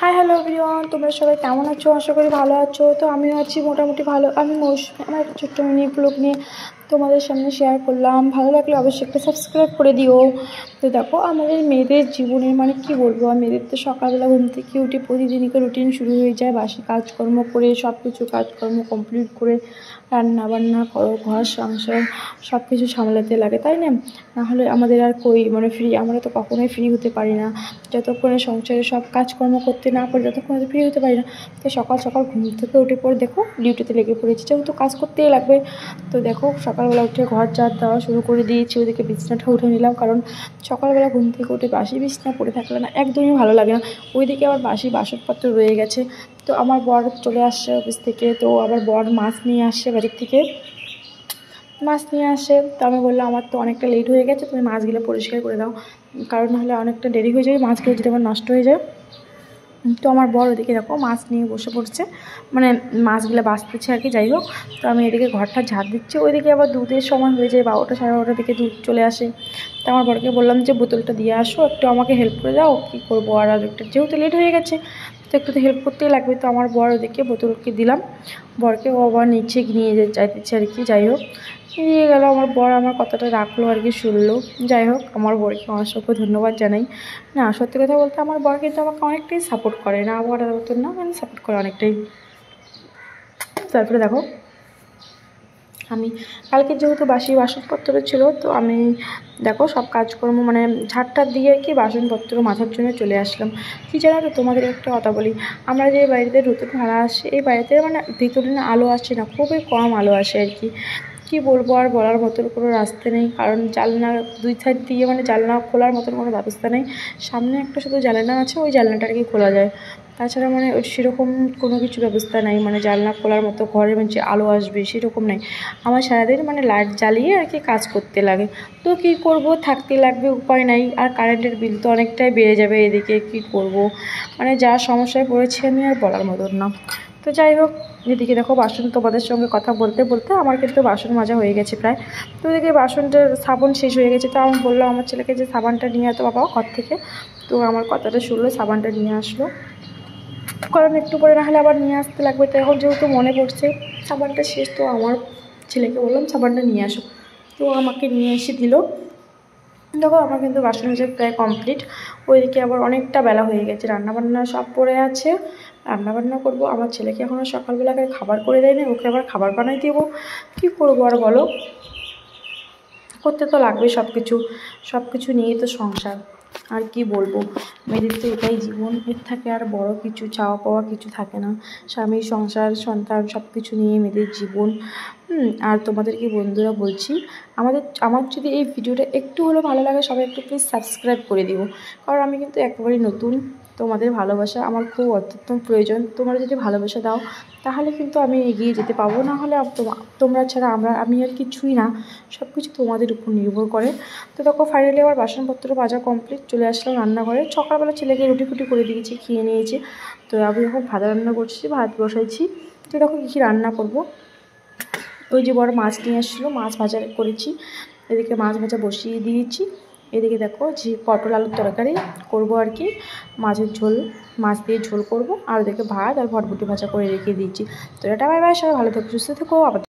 Hi hello everyone, তোমরা সবাই কেমন আছো? আশা করি ভালো আছো। তো আমিও আছি মোটামুটি ভালো। আমি মৌসুমি আমার একটা ছোট্ট মিনি ব্লগ নিয়ে তোমাদের সামনে শেয়ার করলাম। ভালো লাগলে অবশ্যই একটা সাবস্ক্রাইব করে দিও। তো দেখো, আমাদের মেয়েদের জীবনের মানে কি বলবো, মেয়েদের তো সকালবেলা ঘুম থেকে উঠে প্রতিদিনকে রুটিন শুরু হয়ে যায়। বাসি কাজকর্ম করে সব কিছু কাজকর্ম কমপ্লিট করে রান্না বান্না করো, ঘর সংসার সব কিছু সামলাতে লাগে, তাই না? নাহলে আমাদের আর কই মানে ফ্রি, আমরা তো কখনোই ফ্রি হতে পারি না। যতক্ষণে সংসারে সব কাজকর্ম করতে না পারি ততক্ষণে ফ্রি হতে পারি না। তো সকাল সকাল ঘুম থেকে উঠে পরে দেখো ডিউটিতে লেগে পড়েছি, যেহেতু কাজ করতেই লাগবে। তো দেখো সকালবেলা উঠে ঘর ঝাড় দেওয়া শুরু করে দিয়েছি। ওদিকে বিছনাটা উঠে নিলাম, কারণ সকালবেলা ঘুম থেকে উঠে বাসি বিছনা পড়ে থাকলে না একদমই ভালো লাগে না। ওইদিকে আবার বাসি বাসনপত্র রয়ে গেছে। তো আমার বর চলে আসছে অফিস থেকে, তো আবার বর মাছ নিয়ে আসছে বাড়ির থেকে, মাছ নিয়ে আসে। তো আমি বললাম আমার তো অনেকটা লেট হয়ে গেছে, তুমি মাছগুলো পরিষ্কার করে দাও, কারণ নাহলে অনেকটা দেরি হয়ে যাবে, মাছগুলো যদি আমার নষ্ট হয়ে যায়। তো আমার বড় ওদিকে দেখো মাছ নিয়ে বসে পড়ছে, মানে মাছগুলো বাঁচতেছে আর কি। যাই হোক, তো আমি এদিকে ঘরটা ঝাড় দিচ্ছি। ওইদিকে আবার দুধের সময় হয়ে যায়, 12টা সাড়ে 12টার দিকে দুধ চলে আসে। তো আমার বড়কে বললাম যে বোতলটা দিয়ে আসো, একটু আমাকে হেল্প করে দাও। কী করবো আর একটু, যেহেতু লেট হয়ে গেছে তো একটু তো হেল্প করতেই লাগবে। তো আমার বড় ওদিকে বোতলকে দিলাম, বরকে ও আবার নিচে নিয়ে যাইতেছে আর কি। যাই হোক, নিয়ে গেল আমার বর, আমার কথাটা রাখলো আর কি, শুনলো। যাই হোক, আমার বরকে অসংখ্য ধন্যবাদ জানাই। না, সত্যি কথা বলতে আমার বর কিন্তু আমাকে অনেকটাই সাপোর্ট করে, না বলার মতন না, মানে সাপোর্ট করে অনেকটাই। তারপরে দেখো, আমি কালকে যেহেতু বাসি বাসনপত্র ছিল, তো আমি দেখো সব কাজকর্ম মানে ঝাড়টা দিয়ে আর কি বাসনপত্র মাথার জন্য চলে আসলাম। কী জানো তো, তোমাদের একটা কথা বলি, আমরা যে বাড়িতে নতুন ভাড়া আসে, এই বাড়িতে মানে ভিতরে না আলো আসে না, খুবই কম আলো আসে আর কি। কী বলবো, আর বলার মতন কোনো রাস্তা নেই, কারণ জানলা দুই সাইড দিয়ে মানে জানলা খোলার মতন কোনো ব্যবস্থা নেই। সামনে একটা শুধু জানলা আছে, ওই জানলাটা আর কি খোলা যায়, তাছাড়া মানে সেরকম কোনো কিছু ব্যবস্থা নাই, মানে জানলা খোলার মতো ঘরের মধ্যে আলো আসবে সেরকম নেই। আমার সারাদিন মানে লাইট জ্বালিয়ে আর কি কাজ করতে লাগে। তো কী করব, থাকতে লাগবে, উপায় নাই। আর কারেন্টের বিল তো অনেকটাই বেড়ে যাবে এদিকে, কী করব, মানে যা সমস্যায় পড়েছি আমি আর বলার মতন না। তো যাই হোক, এদিকে দেখো বাসন, তোমাদের সঙ্গে কথা বলতে বলতে আমার কিন্তু বাসন মাজা হয়ে গেছে প্রায়। তো এদিকে বাসনটার সাবান শেষ হয়ে গেছে, তো আমি বললাম আমার ছেলেকে যে সাবানটা নিয়ে আসতো বাবা ঘর থেকে। তো আমার কথাটা শুনলো, সাবানটা নিয়ে আসলো, কারণ একটু পরে না হলে আবার নিয়ে আসতে লাগবে। তো এখন যেহেতু মনে পড়ছে সাবানটা শেষ, তো আমার ছেলেকে বললাম সাবানটা নিয়ে আসো, তো আমাকে নিয়ে এসে দিল। দেখো আমার কিন্তু বাসন মাজা প্রায় কমপ্লিট। ওইদিকে আবার অনেকটা বেলা হয়ে গেছে, রান্নাবান্না সব পড়ে আছে, রান্নাবান্না করব। আমার ছেলেকে এখনও সকালবেলাকে খাবার করে দেয়নি, ওকে আবার খাবার বানাই দেবো। কী করবো আর বলো, করতে তো লাগবে সব কিছু নিয়েই তো সংসার। আর কি বলবো, মেয়েদের তো এটাই জীবন, এর থাকে আর বড় কিছু চাওয়া পাওয়া কিছু থাকে না। স্বামী, সংসার, সন্তান সব কিছু নিয়ে মেয়েদের জীবন। আর তোমাদেরকে বন্ধুরা বলছি, আমার যদি এই ভিডিওটা একটু হলেও ভালো লাগে, সবাই একটু প্লিজ সাবস্ক্রাইব করে দিও, কারণ আমি কিন্তু একেবারেই নতুন। তোমাদের ভালোবাসা আমার খুব অত্যন্ত প্রয়োজন। তোমরা যদি ভালোবাসা দাও তাহলে কিন্তু আমি এগিয়ে যেতে পারবো, না হলে তোমরা ছাড়া আমি আর কিছুই না, সব কিছু তোমাদের উপর নির্ভর করে। তো দেখো ফাইনালি আমার বাসনপত্র মাজা কমপ্লিট, চলে আসলাম রান্নাঘরে। সকালবেলা ছেলেকে রুটি ফুটি করে দিয়েছি, খেয়ে নিয়েছি। তো আমি এখন ভাত রান্না করছি, ভাত বসাইছি। তো দেখো কী রান্না করব, ওই যে বড় মাছ নিয়ে আসছিলো, মাছ ভাজা করেছি, এদিকে মাছ ভাজা বসিয়ে দিয়েছি। এদিকে দেখো যে পটল আলুর তরকারি করব আর কি, মাছের ঝোল, মাছ দিয়ে ঝোল করব, আর ওদিকে ভাত আর ভটভটি ভাজা করে রেখে দিয়েছি। তো এটা বাই বাই, সবাই ভালো থেকো, সুস্থ থেকো, আবার